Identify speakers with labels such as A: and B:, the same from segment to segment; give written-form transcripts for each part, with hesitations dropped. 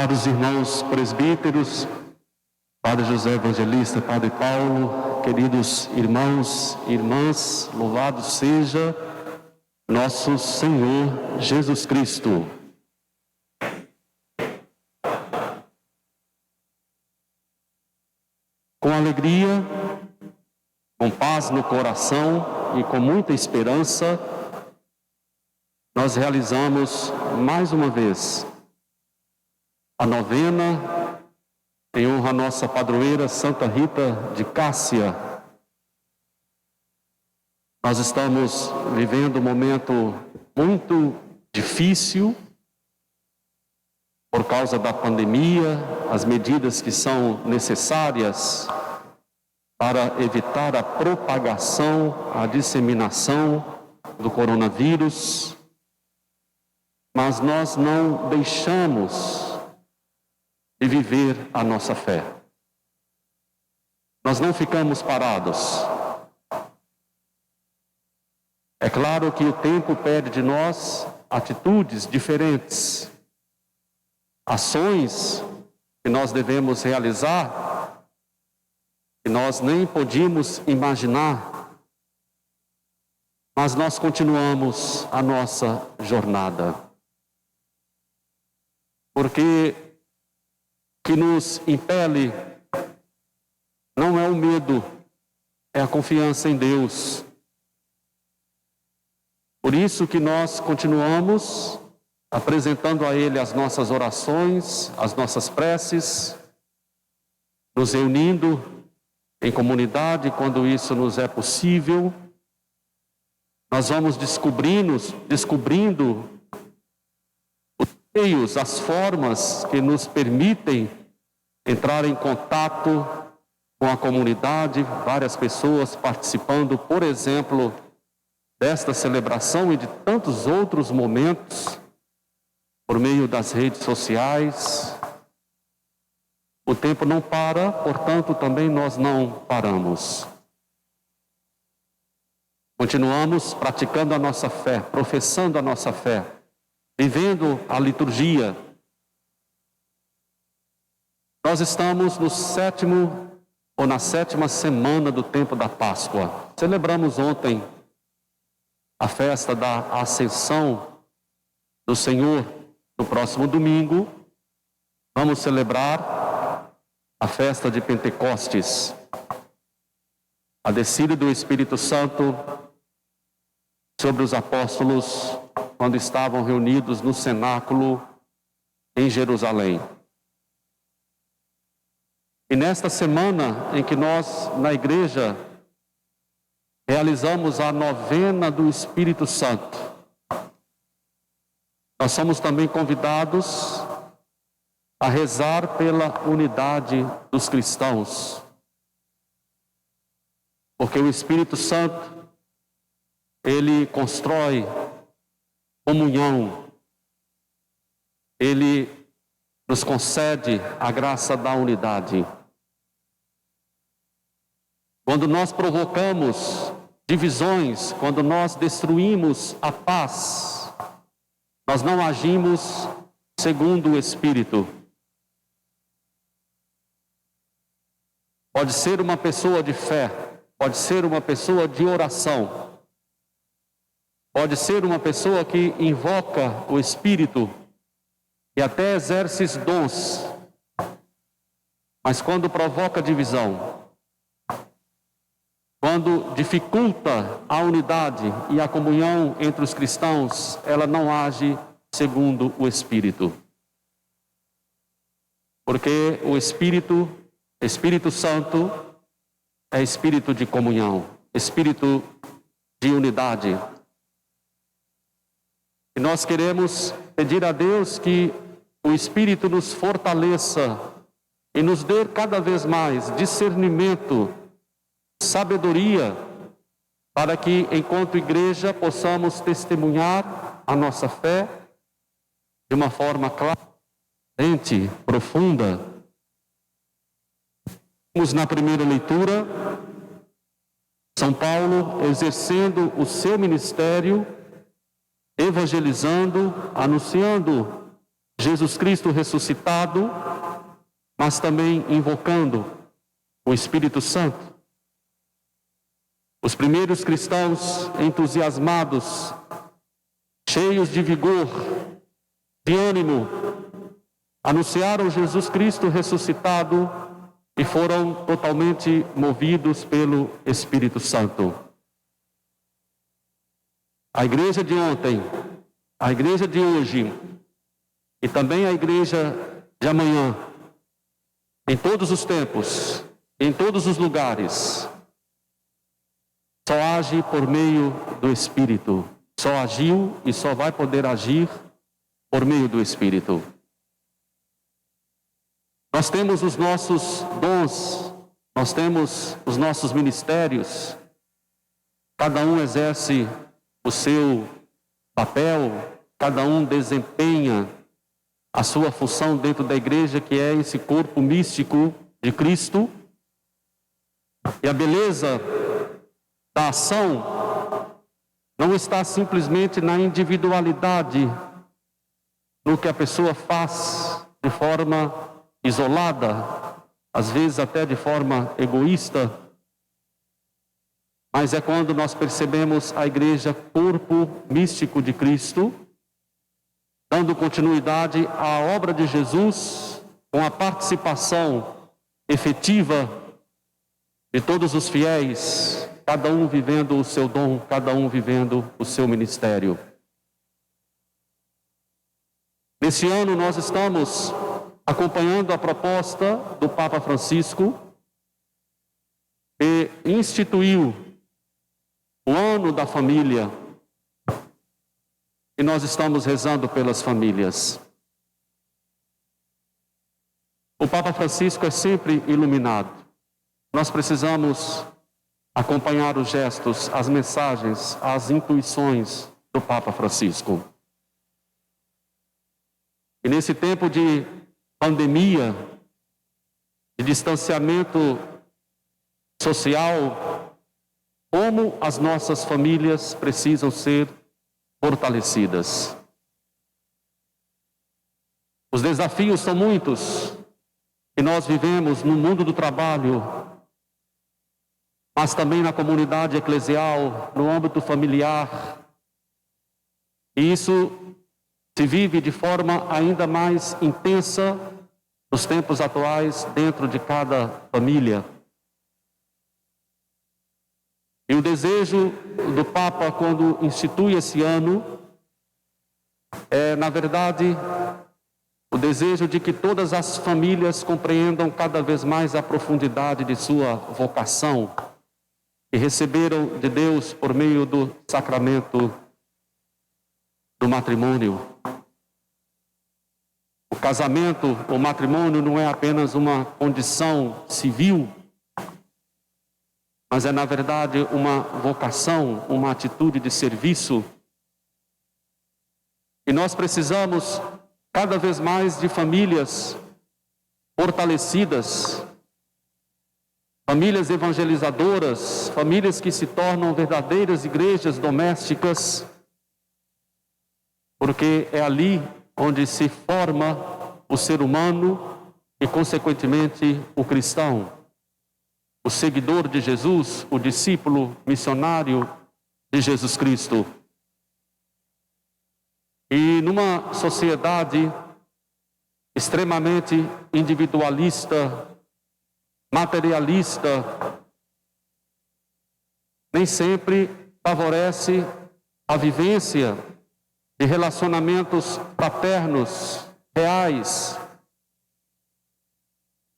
A: Caros irmãos presbíteros, Padre José Evangelista, Padre Paulo, queridos irmãos e irmãs, louvado seja nosso Senhor Jesus Cristo. Com alegria, com paz no coração e com muita esperança, nós realizamos mais uma vez a novena em honra à nossa padroeira Santa Rita de Cássia. Nós estamos vivendo um momento muito difícil por causa da pandemia, as medidas que são necessárias para evitar a propagação, a disseminação do coronavírus, mas nós não deixamos de viver a nossa fé. Nós não ficamos parados. É claro que o tempo pede de nós atitudes diferentes, ações que nós devemos realizar, que nós nem podíamos imaginar, mas nós continuamos a nossa jornada. Porque o que nos impele não é o medo, é a confiança em Deus. Por isso que nós continuamos apresentando a Ele as nossas orações, as nossas preces, nos reunindo em comunidade quando isso nos é possível. Nós vamos descobrindo os meios, as formas que nos permitem entrar em contato com a comunidade, várias pessoas participando, por exemplo, desta celebração e de tantos outros momentos, por meio das redes sociais. O tempo não para, portanto, também nós não paramos. Continuamos praticando a nossa fé, professando a nossa fé, vivendo a liturgia. Nós estamos na sétima semana do tempo da Páscoa. Celebramos ontem a festa da Ascensão do Senhor. No próximo domingo, vamos celebrar a festa de Pentecostes, a descida do Espírito Santo sobre os apóstolos quando estavam reunidos no cenáculo em Jerusalém. E nesta semana em que nós, na igreja, realizamos a novena do Espírito Santo, nós somos também convidados a rezar pela unidade dos cristãos, porque o Espírito Santo, ele constrói comunhão, ele nos concede a graça da unidade. Quando nós provocamos divisões, quando nós destruímos a paz, nós não agimos segundo o Espírito. Pode ser uma pessoa de fé, pode ser uma pessoa de oração, pode ser uma pessoa que invoca o Espírito e até exerce dons, mas quando provoca divisão, quando dificulta a unidade e a comunhão entre os cristãos, ela não age segundo o Espírito. Porque o Espírito Santo é espírito de comunhão, espírito de unidade. E nós queremos pedir a Deus que o Espírito nos fortaleça e nos dê cada vez mais discernimento, sabedoria, para que, enquanto igreja, possamos testemunhar a nossa fé de uma forma clara, profunda. Vamos na primeira leitura, São Paulo exercendo o seu ministério, evangelizando, anunciando Jesus Cristo ressuscitado, mas também invocando o Espírito Santo. Os primeiros cristãos entusiasmados, cheios de vigor, de ânimo, anunciaram Jesus Cristo ressuscitado e foram totalmente movidos pelo Espírito Santo. A igreja de ontem, a igreja de hoje e também a igreja de amanhã, em todos os tempos, em todos os lugares, só age por meio do Espírito. Só agiu e só vai poder agir por meio do Espírito. Nós temos os nossos dons, nós temos os nossos ministérios, cada um exerce o seu papel, cada um desempenha a sua função dentro da igreja, que é esse corpo místico de Cristo. E a beleza da ação não está simplesmente na individualidade, no que a pessoa faz de forma isolada, às vezes até de forma egoísta, mas é quando nós percebemos a igreja corpo místico de Cristo, dando continuidade à obra de Jesus, com a participação efetiva de todos os fiéis, cada um vivendo o seu dom, cada um vivendo o seu ministério. Nesse ano nós estamos acompanhando a proposta do Papa Francisco, que instituiu o ano da família, e nós estamos rezando pelas famílias. O Papa Francisco é sempre iluminado. Nós precisamos acompanhar os gestos, as mensagens, as intuições do Papa Francisco. E nesse tempo de pandemia, de distanciamento social, como as nossas famílias precisam ser fortalecidas. Os desafios são muitos que nós vivemos no mundo do trabalho, mas também na comunidade eclesial, no âmbito familiar. E isso se vive de forma ainda mais intensa nos tempos atuais dentro de cada família. E o desejo do Papa, quando institui esse ano, é, na verdade, o desejo de que todas as famílias compreendam cada vez mais a profundidade de sua vocação e receberam de Deus por meio do sacramento do matrimônio. O casamento, o matrimônio não é apenas uma condição civil, mas é, na verdade, uma vocação, uma atitude de serviço. E nós precisamos cada vez mais de famílias fortalecidas, famílias evangelizadoras, famílias que se tornam verdadeiras igrejas domésticas, porque é ali onde se forma o ser humano e, consequentemente, o cristão. O seguidor de Jesus, o discípulo missionário de Jesus Cristo. E numa sociedade extremamente individualista, materialista, nem sempre favorece a vivência de relacionamentos fraternos, reais,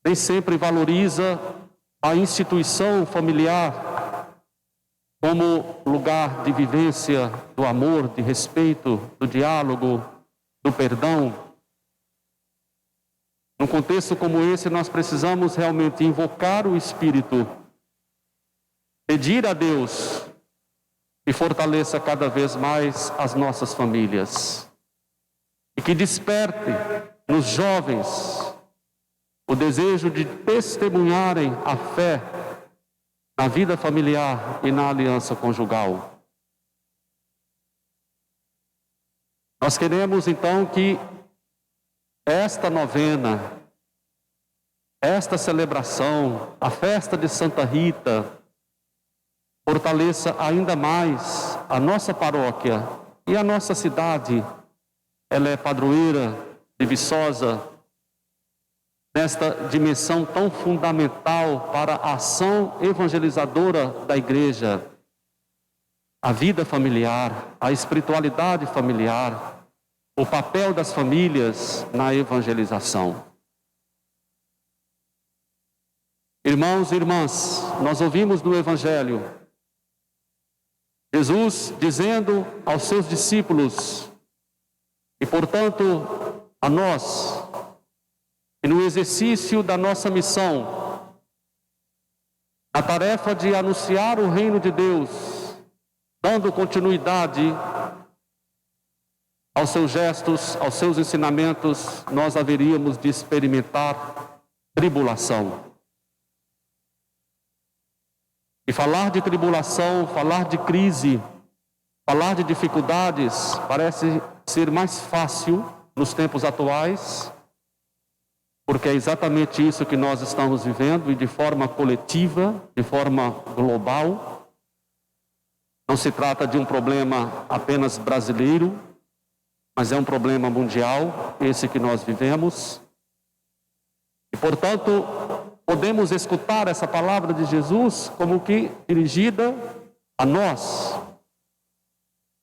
A: nem sempre valoriza a instituição familiar como lugar de vivência do amor, de respeito, do diálogo, do perdão. Num contexto como esse, nós precisamos realmente invocar o Espírito, pedir a Deus que fortaleça cada vez mais as nossas famílias e que desperte nos jovens o desejo de testemunharem a fé na vida familiar e na aliança conjugal. Nós queremos então que esta novena, esta celebração, a festa de Santa Rita, fortaleça ainda mais a nossa paróquia e a nossa cidade. Ela é padroeira de Viçosa, nesta dimensão tão fundamental para a ação evangelizadora da Igreja. A vida familiar, a espiritualidade familiar, o papel das famílias na evangelização. Irmãos e irmãs, nós ouvimos no Evangelho Jesus dizendo aos seus discípulos, e portanto a nós, e no exercício da nossa missão, a tarefa de anunciar o reino de Deus, dando continuidade aos seus gestos, aos seus ensinamentos, nós haveríamos de experimentar tribulação. E falar de tribulação, falar de crise, falar de dificuldades, parece ser mais fácil nos tempos atuais, porque é exatamente isso que nós estamos vivendo, e de forma coletiva, de forma global. Não se trata de um problema apenas brasileiro, mas é um problema mundial, esse que nós vivemos. E, portanto, podemos escutar essa palavra de Jesus como que dirigida a nós,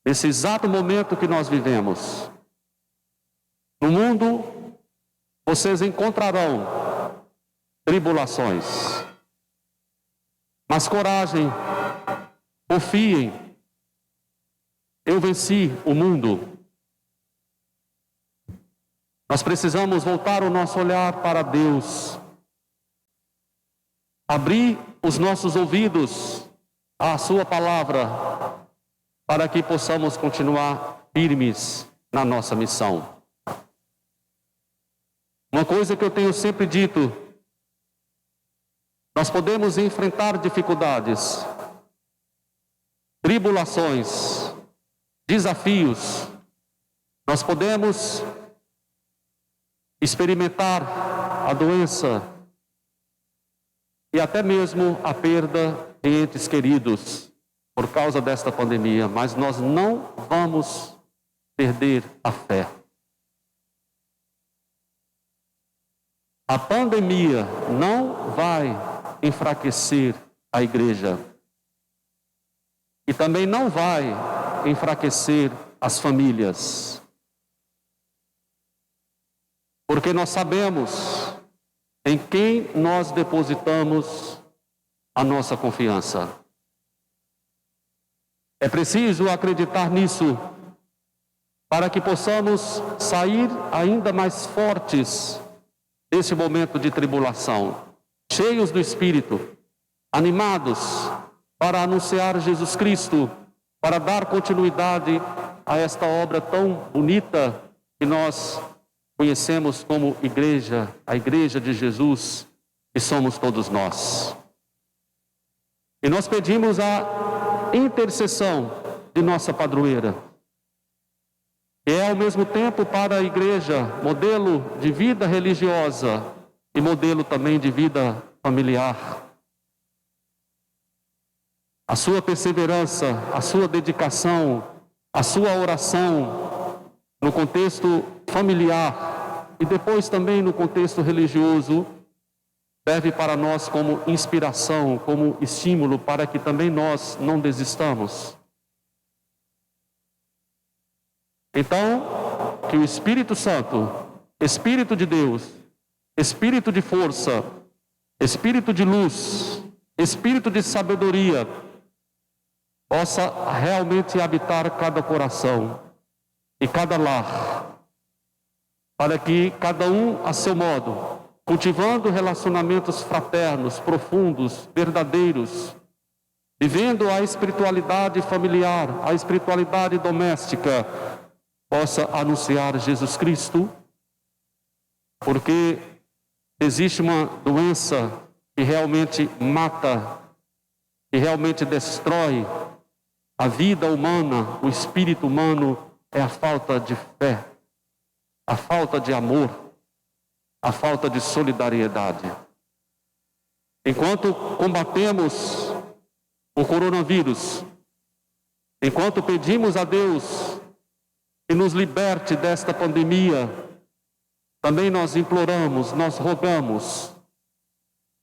A: nesse exato momento que nós vivemos. No mundo, vocês encontrarão tribulações, mas coragem, confiem, eu venci o mundo. Nós precisamos voltar o nosso olhar para Deus, abrir os nossos ouvidos à sua palavra, para que possamos continuar firmes na nossa missão. Uma coisa que eu tenho sempre dito, nós podemos enfrentar dificuldades, tribulações, desafios, nós podemos experimentar a doença e até mesmo a perda de entes queridos por causa desta pandemia, mas nós não vamos perder a fé. A pandemia não vai enfraquecer a igreja e também não vai enfraquecer as famílias, porque nós sabemos em quem nós depositamos a nossa confiança. É preciso acreditar nisso para que possamos sair ainda mais fortes desse momento de tribulação, cheios do Espírito, animados para anunciar Jesus Cristo, para dar continuidade a esta obra tão bonita que nós conhecemos como igreja, a igreja de Jesus, que somos todos nós. E nós pedimos a intercessão de nossa padroeira, que é ao mesmo tempo para a igreja modelo de vida religiosa e modelo também de vida familiar. A sua perseverança, a sua dedicação, a sua oração no contexto familiar e depois também no contexto religioso serve para nós como inspiração, como estímulo para que também nós não desistamos. Então, que o Espírito Santo, Espírito de Deus, Espírito de força, Espírito de luz, Espírito de sabedoria, possa realmente habitar cada coração e cada lar, para que cada um, a seu modo, cultivando relacionamentos fraternos, profundos, verdadeiros, vivendo a espiritualidade familiar, a espiritualidade doméstica, possa anunciar Jesus Cristo, porque existe uma doença que realmente mata, que realmente destrói a vida humana, o espírito humano, é a falta de fé, a falta de amor, a falta de solidariedade. Enquanto combatemos o coronavírus, enquanto pedimos a Deus que nos liberte desta pandemia, também nós imploramos, nós rogamos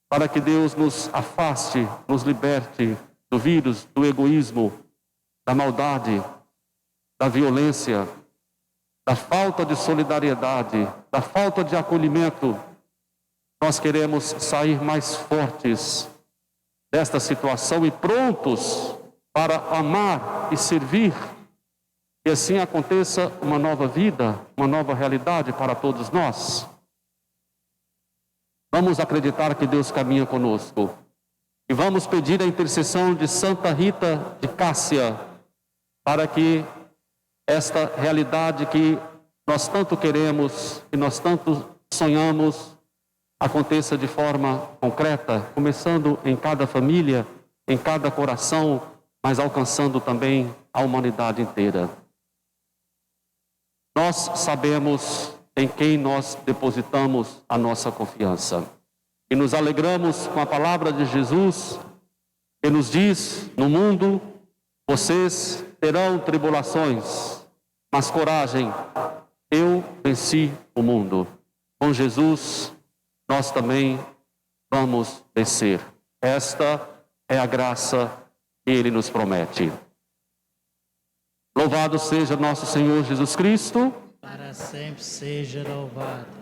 A: para que Deus nos afaste, nos liberte do vírus, do egoísmo, da maldade, da violência, da falta de solidariedade, da falta de acolhimento. Nós queremos sair mais fortes desta situação e prontos para amar e servir, que assim aconteça uma nova vida, uma nova realidade para todos nós. Vamos acreditar que Deus caminha conosco e vamos pedir a intercessão de Santa Rita de Cássia para que esta realidade que nós tanto queremos e nós tanto sonhamos aconteça de forma concreta, começando em cada família, em cada coração, mas alcançando também a humanidade inteira. Nós sabemos em quem nós depositamos a nossa confiança. E nos alegramos com a palavra de Jesus, que nos diz: no mundo vocês terão tribulações, mas coragem, eu venci o mundo. Com Jesus, nós também vamos vencer. Esta é a graça que Ele nos promete. Louvado seja nosso Senhor Jesus Cristo.
B: Para sempre seja louvado.